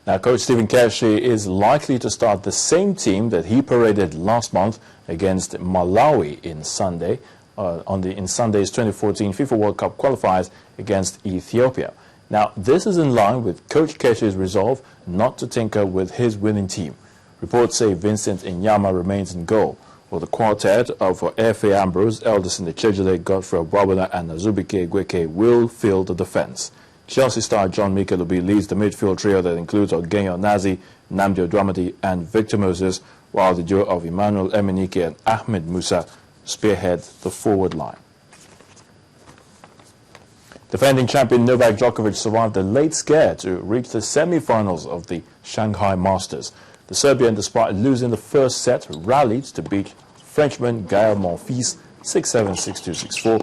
Now, Coach Stephen Keshi is likely to start the same team that he paraded last month against Malawi in Sunday's 2014 FIFA World Cup qualifiers against Ethiopia. Now, this is in line with Coach Keshi's resolve not to tinker with his winning team. Reports say Vincent Inyama remains in goal, while the quartet of F.A. Ambrose, Elderson Echejele, Godfrey Obwabana and Azubike Gweke will fill the defence. Chelsea star John Mikelubi leads the midfield trio that includes Ogenyo Nazi, Namdi Odwamadi and Victor Moses, while the duo of Emmanuel Emenike and Ahmed Musa spearhead the forward line. Defending champion Novak Djokovic survived a late scare to reach the semi-finals of the Shanghai Masters. The Serbian, despite losing the first set, rallied to beat Frenchman Gael Monfils 6-7, 6-2,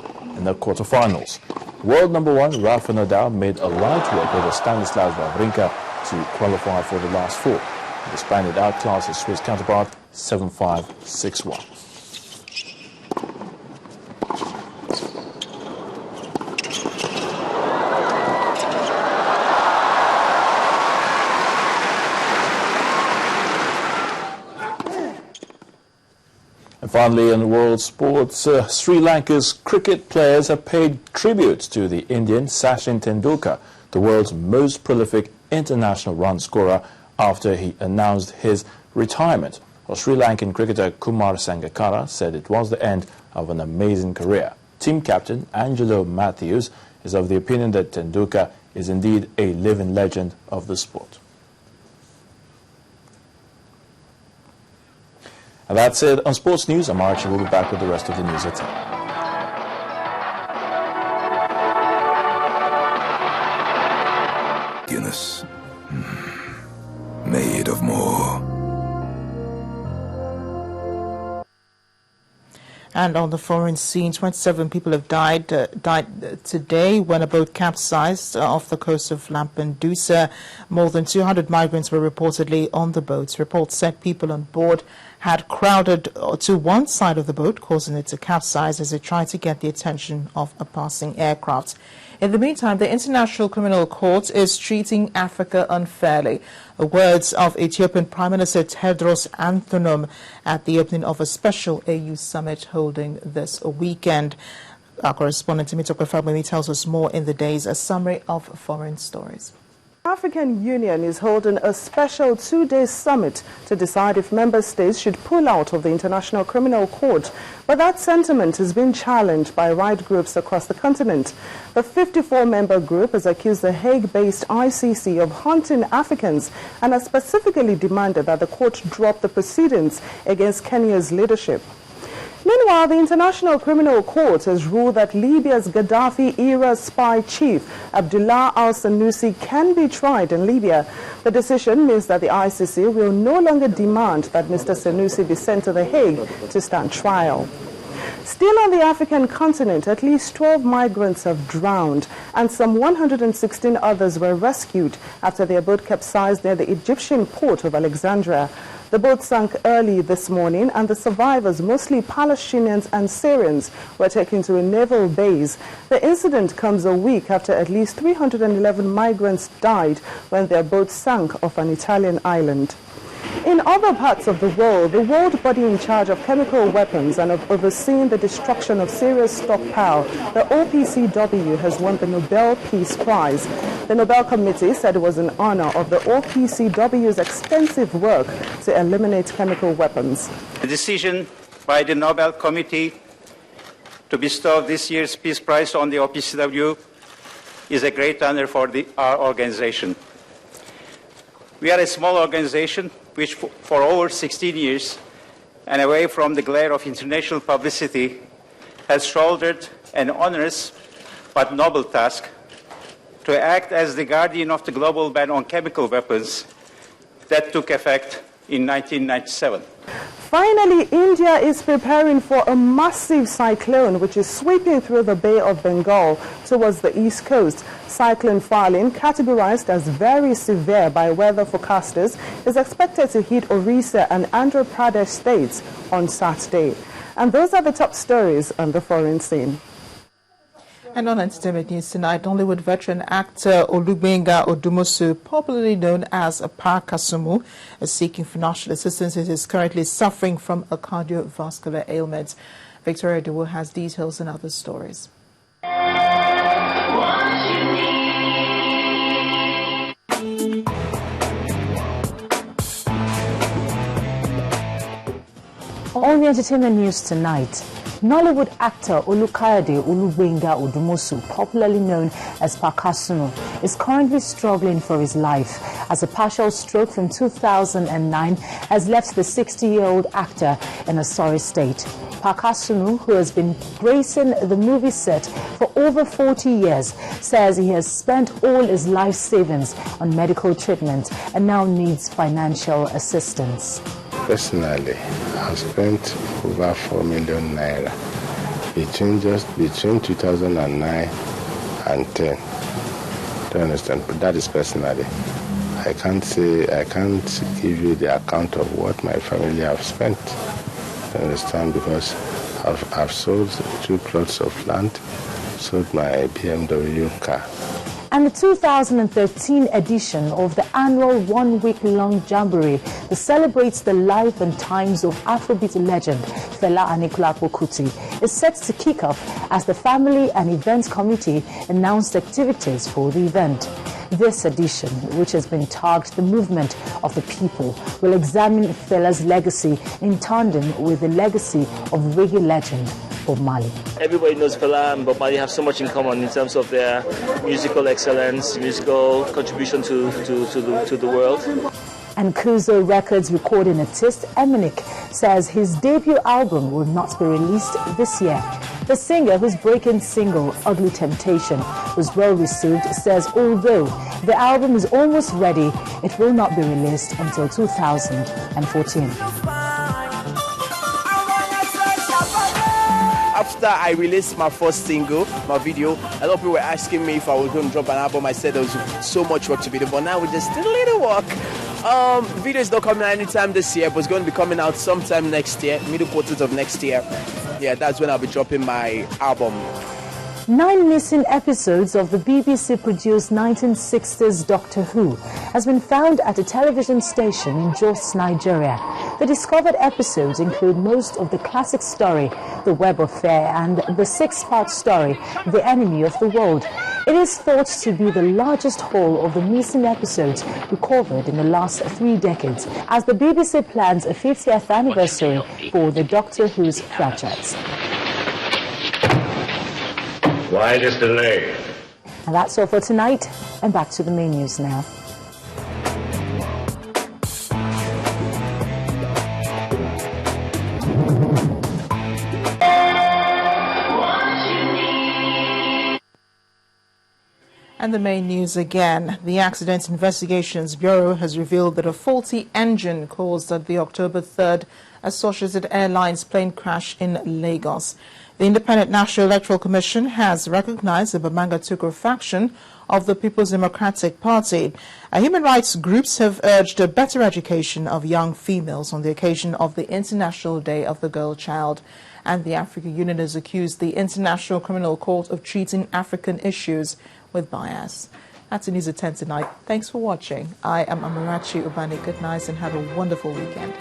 6-4 in the quarterfinals. World number one Rafa Nadal made a light work over Stanislav Wawrinka to qualify for the last four. The Spaniard outclassed his Swiss counterpart 7-5, 6-1. And finally, in world sports, Sri Lanka's cricket players have paid tribute to the Indian Sachin Tendulkar, the world's most prolific international run scorer, after he announced his retirement. Well, Sri Lankan cricketer Kumar Sangakkara said it was the end of an amazing career. Team captain Angelo Matthews is of the opinion that Tendulkar is indeed a living legend of the sport. And that's it on Sports News. I'm Archie. We'll be back with the rest of the news at 10. Guinness. Made of more. And on the foreign scene, 27 people have died today when a boat capsized off the coast of Lampedusa. More than 200 migrants were reportedly on the boat. Reports said people on board had crowded to one side of the boat, causing it to capsize as it tried to get the attention of a passing aircraft. In the meantime, the International Criminal Court is treating Africa unfairly. The words of Ethiopian Prime Minister Tedros Adhanom at the opening of a special AU summit holding this weekend. Our correspondent Timitope Fabemi tells us more in the days, a summary of foreign stories. The African Union is holding a special two-day summit to decide if member states should pull out of the International Criminal Court. But that sentiment has been challenged by right groups across the continent. The 54-member group has accused the Hague-based ICC of hunting Africans and has specifically demanded that the court drop the proceedings against Kenya's leadership. Meanwhile, the International Criminal Court has ruled that Libya's Gaddafi-era spy chief, Abdullah al-Sanusi, can be tried in Libya. The decision means that the ICC will no longer demand that Mr. Sanusi be sent to The Hague to stand trial. Still on the African continent, at least 12 migrants have drowned and some 116 others were rescued after their boat capsized near the Egyptian port of Alexandria. The boat sank early this morning and the survivors, mostly Palestinians and Syrians, were taken to a naval base. The incident comes a week after at least 311 migrants died when their boat sank off an Italian island. In other parts of the world body in charge of chemical weapons and of overseeing the destruction of Syria's stockpile, the OPCW, has won the Nobel Peace Prize. The Nobel Committee said it was in honor of the OPCW's extensive work to eliminate chemical weapons. The decision by the Nobel Committee to bestow this year's Peace Prize on the OPCW is a great honor for our organization. We are a small organization which for over 16 years and away from the glare of international publicity has shouldered an onerous but noble task to act as the guardian of the global ban on chemical weapons that took effect in 1997. Finally, India is preparing for a massive cyclone which is sweeping through the Bay of Bengal towards the east coast. Cyclone Falin, categorized as very severe by weather forecasters, is expected to hit Orissa and Andhra Pradesh states on Saturday. And those are the top stories on the foreign scene. And on entertainment news tonight, Nollywood veteran actor Olubenga Odumosu, popularly known as Pa Kasumu, is seeking financial assistance as he is currently suffering from a cardiovascular ailment. Victoria Dewo has details and other stories. On the entertainment news tonight, Nollywood actor Olubenga Odumosu, popularly known as Pa Kasumu, is currently struggling for his life as a partial stroke from 2009 has left the 60-year-old actor in a sorry state. Pa Kasumu, who has been gracing the movie set for over 40 years, says he has spent all his life savings on medical treatment and now needs financial assistance. Personally, I've spent over 4 million naira between 2009 and 10. Do you understand? But that is personally. I can't give you the account of what my family have spent. Do you understand? Because I've sold 2 plots of land, sold my BMW car. And the 2013 edition of the annual one-week-long jamboree that celebrates the life and times of Afrobeat legend Fela Anikulapo Kuti is set to kick off as the Family and Events Committee announced activities for the event. This edition, which has been tagged the movement of the people, will examine Fela's legacy in tandem with the legacy of reggae legend Bob Marley. Everybody knows Fela and Bob Marley have so much in common in terms of their musical excellence, musical contribution to the world. And Kuzo Records recording artist Eminik says his debut album will not be released this year. The singer, whose breaking single, Ugly Temptation, was well received, says although the album is almost ready, it will not be released until 2014. After I released my first single, my video, a lot of people were asking me if I was going to drop an album. I said there was so much work to be done, but now we just did a little work. Video is not coming out anytime this year, but it's going to be coming out sometime next year, middle quarters of next year. Yeah, that's when I'll be dropping my album. 9 missing episodes of the BBC-produced 1960s Doctor Who has been found at a television station in Jos, Nigeria. The discovered episodes include most of the classic story, The Web Affair, and the 6-part story, The Enemy of the World. It is thought to be the largest haul of the missing episodes recovered in the last 3 decades, as the BBC plans a 50th anniversary for the Doctor Who's franchise. Why this delay? And that's all for tonight, and back to the main news now. And the main news again. The Accident Investigations Bureau has revealed that a faulty engine caused the October 3rd Associated Airlines plane crash in Lagos. The Independent National Electoral Commission has recognized the Bamanga Tukur faction of the People's Democratic Party. Human rights groups have urged a better education of young females on the occasion of the International Day of the Girl Child. And the African Union has accused the International Criminal Court of treating African issues with bias. That's the news at 10 tonight. Thanks for watching. I am Amarachi Ubani. Good night and have a wonderful weekend.